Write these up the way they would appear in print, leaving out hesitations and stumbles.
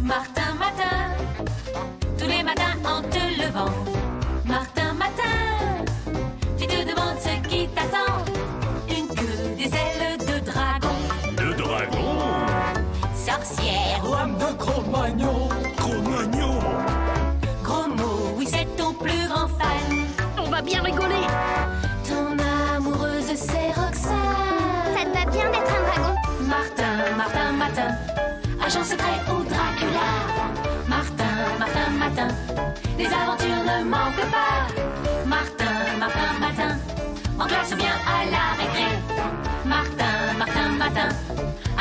Martin, Matin, tous les matins en te levant. Martin, Matin, tu te demandes ce qui t'attend. Une queue, des ailes de dragon. De dragon? Sorcière ou âme de Cro-Magnon. Cro-Magnon? Gros mot, oui c'est ton plus grand fan. On va bien rigoler. Ton amoureuse c'est Roxane. Ça te va bien d'être un dragon. Martin, Martin, Matin, agent secret ou Dracula. Martin, Martin, Matin, les aventures ne manquent pas. Martin, Martin, Matin, en classe ou bien à la récré. Martin, Martin, Matin,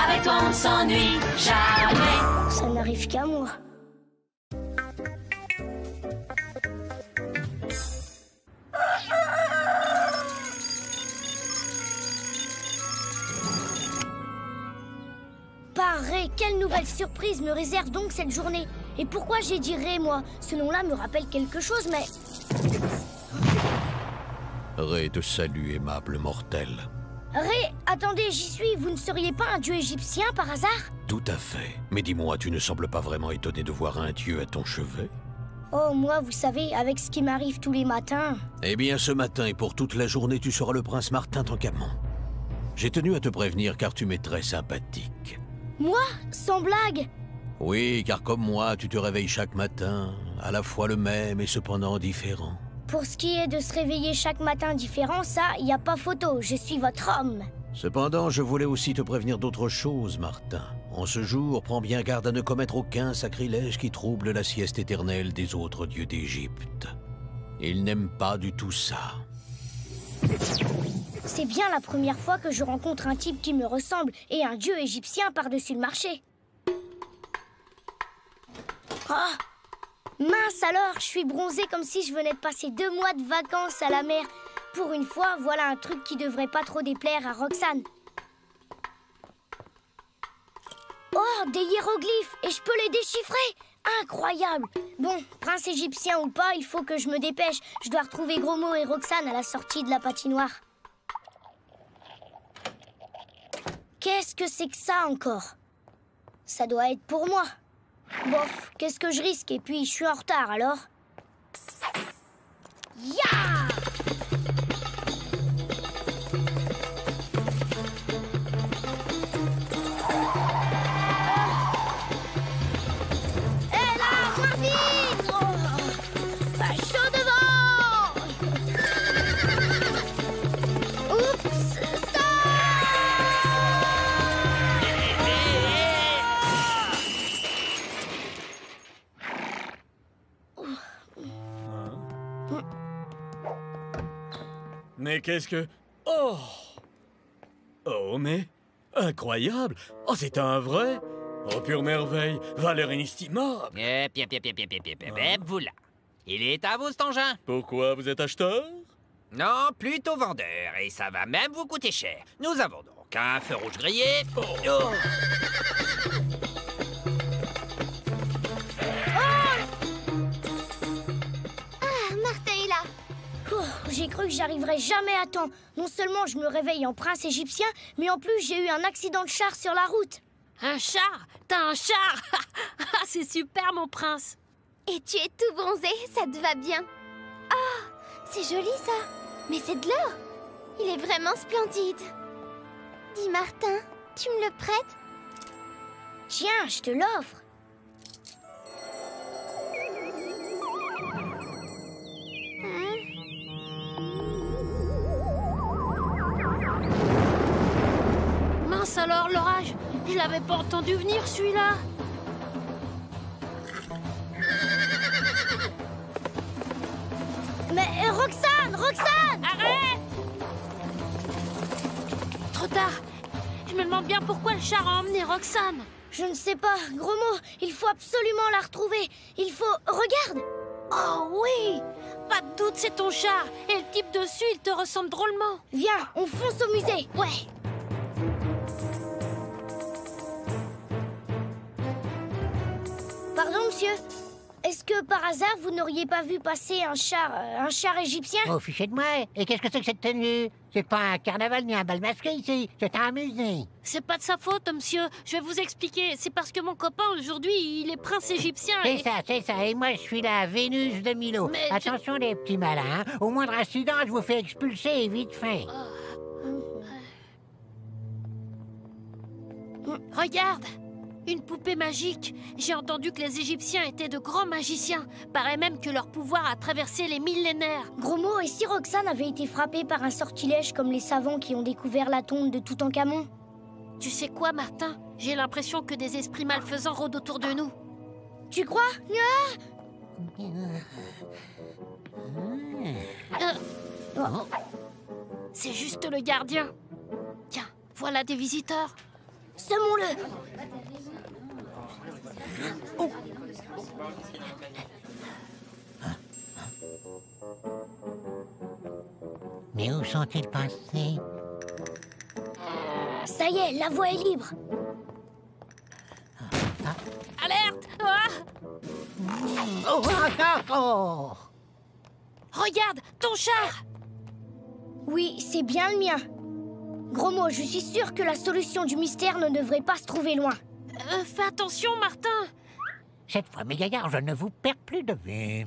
avec toi on ne s'ennuie jamais. Ça n'arrive qu'à moi. Ré, quelle nouvelle surprise me réserve donc cette journée? Et pourquoi j'ai dit Ré, moi? Ce nom-là me rappelle quelque chose, mais... Ré te salue, aimable mortel. Ré, attendez, j'y suis. Vous ne seriez pas un dieu égyptien par hasard? Tout à fait. Mais dis-moi, tu ne sembles pas vraiment étonné de voir un dieu à ton chevet? Oh, moi, vous savez, avec ce qui m'arrive tous les matins... Eh bien, ce matin et pour toute la journée, tu seras le prince Martin Tancamon. J'ai tenu à te prévenir car tu m'es très sympathique. Moi? Sans blague? Oui, car comme moi, tu te réveilles chaque matin, à la fois le même et cependant différent. Pour ce qui est de se réveiller chaque matin différent, ça, y a pas photo, je suis votre homme. Cependant, je voulais aussi te prévenir d'autre chose, Martin. En ce jour, prends bien garde à ne commettre aucun sacrilège qui trouble la sieste éternelle des autres dieux d'Égypte. Ils n'aiment pas du tout ça. C'est bien la première fois que je rencontre un type qui me ressemble et un dieu égyptien par-dessus le marché. Oh! Mince alors, je suis bronzée comme si je venais de passer 2 mois de vacances à la mer. Pour une fois, voilà un truc qui devrait pas trop déplaire à Roxane. Oh, des hiéroglyphes! Et je peux les déchiffrer! Incroyable! Bon, prince égyptien ou pas, il faut que je me dépêche. Je dois retrouver Gros Mo et Roxane à la sortie de la patinoire. Qu'est-ce que c'est que ça encore? Ça doit être pour moi. Bof, qu'est-ce que je risque? Et puis, je suis en retard, alors. Ya! Hé là, moins vite! Oh, pas chaud devant! Oups, stop! Mais qu'est-ce que... Oh! Oh, mais... Incroyable! Oh, c'est un vrai! Oh, pure merveille! Valeur inestimable! Voilà. Il est à vous, cet engin? Pourquoi vous êtes acheteur? Non, plutôt vendeur. Et ça va même vous coûter cher. Nous avons donc un feu rouge grillé. Oh. Martin est là. J'ai cru que j'arriverais jamais à temps. Non seulement je me réveille en prince égyptien, mais en plus j'ai eu un accident de char sur la route. Un char? T'as un char? Ah, c'est super, mon prince. Et tu es tout bronzé, ça te va bien. Ah, c'est joli ça. Mais c'est de l'or. Il est vraiment splendide. Dis Martin, tu me le prêtes? Tiens, je te l'offre. Mince alors, l'orage. Je l'avais pas entendu venir, celui-là. Mais Roxane, Roxane! Arrête! Trop tard. Je me demande bien pourquoi le char a emmené Roxane. Je ne sais pas, Gros Mo, il faut absolument la retrouver. Il faut... Regarde! Oh oui! Pas de doute, c'est ton char. Et le type dessus, il te ressemble drôlement. Viens, on fonce au musée. Ouais. Pardon, monsieur. est-ce que par hasard vous n'auriez pas vu passer un char égyptien? Oh, fichez de moi. Et qu'est-ce que c'est que cette tenue? C'est pas un carnaval ni un bal masqué ici, c'est un musée. C'est pas de sa faute, monsieur. Je vais vous expliquer. C'est parce que mon copain, aujourd'hui, il est prince égyptien. C'est ça. Et moi, je suis la Vénus de Milo. Mais attention, les petits malins. Au moindre incident, je vous fais expulser et vite fait. Regarde, une poupée magique. J'ai entendu que les Égyptiens étaient de grands magiciens. Paraît même que leur pouvoir a traversé les millénaires. Gros mot, et si Roxane avait été frappée par un sortilège comme les savants qui ont découvert la tombe de Toutankhamon? Tu sais quoi, Martin? J'ai l'impression que des esprits malfaisants rôdent autour de nous. Tu crois? C'est juste le gardien. Tiens, voilà des visiteurs. Semons-le! Mais où sont-ils passés? Ça y est, la voie est libre. Alerte! Oh. Regarde, ton char! Oui, c'est bien le mien. Gros mot, je suis sûre que la solution du mystère ne devrait pas se trouver loin. Fais attention, Martin! Cette fois, mes gaillards, je ne vous perds plus de vue.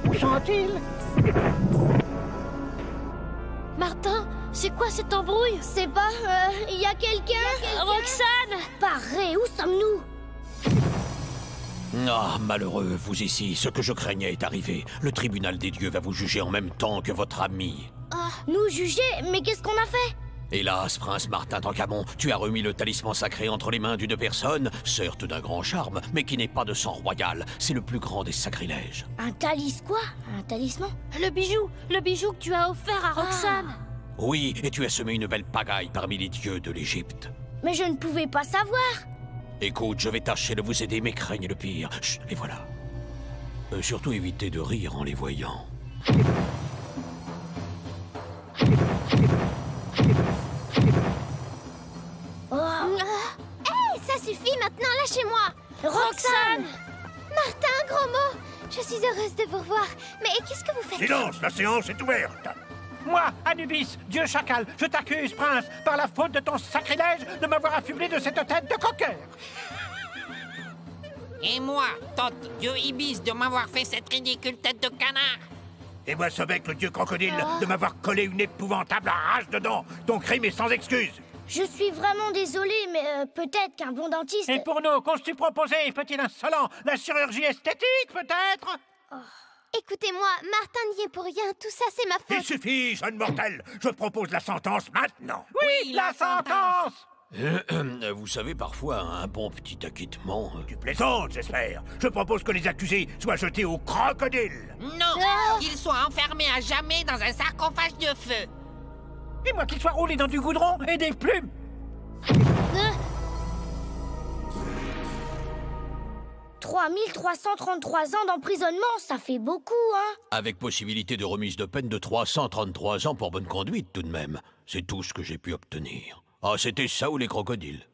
Où sont-ils? Martin, c'est quoi cette embrouille? C'est pas... y a quelqu'un? Roxane! Paré, où sommes-nous? Ah, malheureux, vous ici, ce que je craignais est arrivé. Le tribunal des dieux va vous juger en même temps que votre ami. Nous juger? Mais qu'est-ce qu'on a fait? Hélas, prince Martin Toutankhamon, tu as remis le talisman sacré entre les mains d'une personne, certes d'un grand charme, mais qui n'est pas de sang royal. C'est le plus grand des sacrilèges. Un quoi? Un talisman? Le bijou que tu as offert à Roxane. Oui, et tu as semé une belle pagaille parmi les dieux de l'Égypte. Mais je ne pouvais pas savoir. Écoute, je vais tâcher de vous aider, mais craignez le pire. Chut, les voilà. Surtout évitez de rire en les voyant. Hey, ça suffit maintenant, lâchez-moi! Roxane! Martin, gros mot! Je suis heureuse de vous revoir. Mais qu'est-ce que vous faites? Silence, la séance est ouverte. Moi, Anubis, dieu chacal, je t'accuse, prince, par la faute de ton sacrilège, de m'avoir affublé de cette tête de cocker. Et moi, Toth, dieu Ibis, de m'avoir fait cette ridicule tête de canard. Et moi, Sobek, le dieu crocodile, de m'avoir collé une épouvantable rage dedans. Ton crime est sans excuse. Je suis vraiment désolée, mais peut-être qu'un bon dentiste... Et pour nous, qu'oses-tu proposer, petit insolent? La chirurgie esthétique, peut-être? Écoutez-moi, Martin n'y est pour rien. Tout ça, c'est ma Il faute. suffit, jeune mortel. Je propose la sentence maintenant. Oui, la sentence! Vous savez, parfois, un bon petit acquittement... Tu plaisantes, j'espère. Je propose que les accusés soient jetés au crocodile. Non, qu'ils soient enfermés à jamais dans un sarcophage de feu. Et moi qu'ils soient roulés dans du goudron et des plumes. 3333 ans d'emprisonnement, ça fait beaucoup, hein? Avec possibilité de remise de peine de 333 ans pour bonne conduite, tout de même. C'est tout ce que j'ai pu obtenir. Ah, c'était ça ou les crocodiles?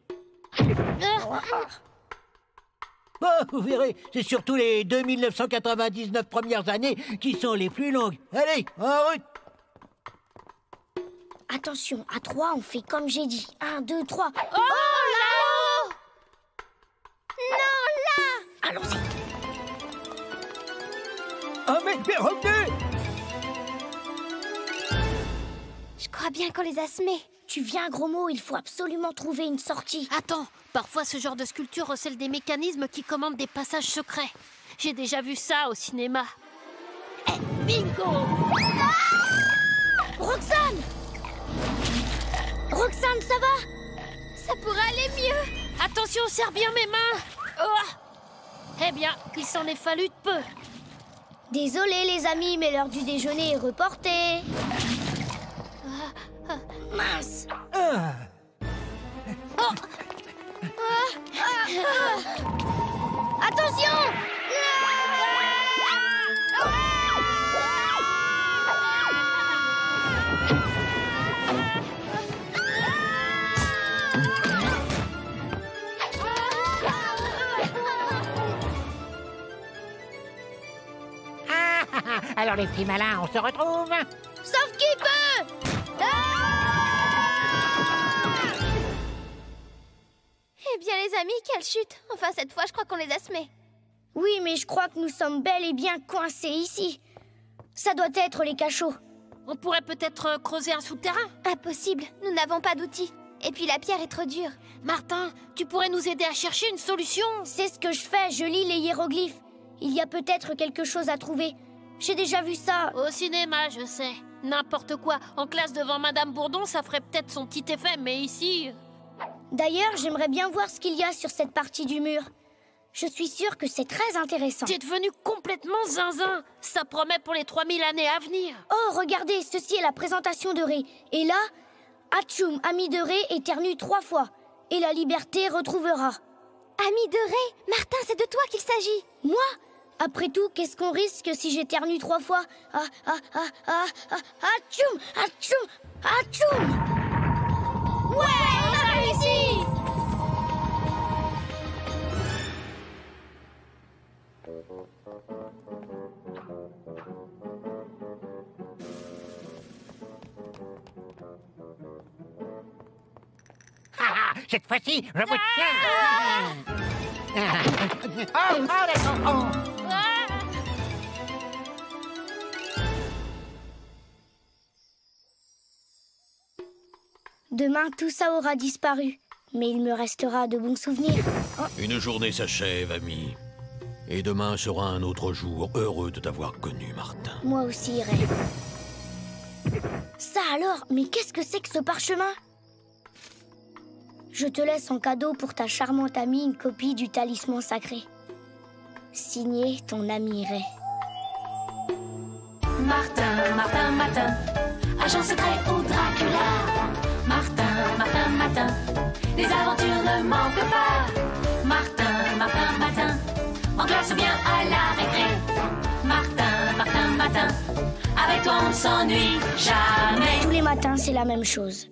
Vous verrez, c'est surtout les 2999 premières années qui sont les plus longues. Allez, en route! Attention, à 3, on fait comme j'ai dit. 1, 2, 3. Oh là! Non, là! Allons-y. Oh, mais revenez! Je crois bien qu'on les a semés. Tu viens, gros mot, il faut absolument trouver une sortie. Attends, parfois ce genre de sculpture recèle des mécanismes qui commandent des passages secrets. J'ai déjà vu ça au cinéma. Bingo! Roxane! Roxane, ça va? Ça pourrait aller mieux. Attention, serre bien mes mains. Eh bien, il s'en est fallu de peu. Désolé les amis, mais l'heure du déjeuner est reportée. Mince. Attention! Alors les petits malins, on se retrouve? Sauf qui peut. Eh bien les amis, quelle chute! Enfin cette fois, je crois qu'on les a semés. Oui, mais je crois que nous sommes bel et bien coincés ici. Ça doit être les cachots. On pourrait peut-être creuser un souterrain. Impossible, nous n'avons pas d'outils. Et puis la pierre est trop dure. Martin, tu pourrais nous aider à chercher une solution? C'est ce que je fais, je lis les hiéroglyphes. Il y a peut-être quelque chose à trouver. J'ai déjà vu ça. Au cinéma, je sais. N'importe quoi. En classe devant Madame Bourdon, ça ferait peut-être son petit effet, mais ici... D'ailleurs, j'aimerais bien voir ce qu'il y a sur cette partie du mur. Je suis sûre que c'est très intéressant. T'es devenu complètement zinzin. Ça promet pour les 3000 années à venir. Oh, regardez, ceci est la présentation de Ré. Et là, Atchoum, ami de Ré, éternue 3 fois. Et la liberté retrouvera. Ami de Ré, Martin, c'est de toi qu'il s'agit. Moi? Après tout, qu'est-ce qu'on risque si j'éternue 3 fois? Atchoum, Atchoum, Atchoum! Ouais, on a réussi! Cette fois-ci, je vous tiens. Oh. Demain, tout ça aura disparu. Mais il me restera de bons souvenirs. Une journée s'achève, ami. Et demain sera un autre jour. Heureux de t'avoir connu, Martin. Moi aussi, Ray. Ça alors, mais qu'est-ce que c'est que ce parchemin? Je te laisse en cadeau pour ta charmante amie une copie du talisman sacré. Signé ton ami Ray. Martin, Martin, Martin, agent secret ou Dracula. Martin, Martin, Martin, les aventures ne manquent pas. Martin, Martin, Martin, en classe ou bien à la récré. Martin, Martin, Martin, avec toi on ne s'ennuie jamais. Tous les matins, c'est la même chose.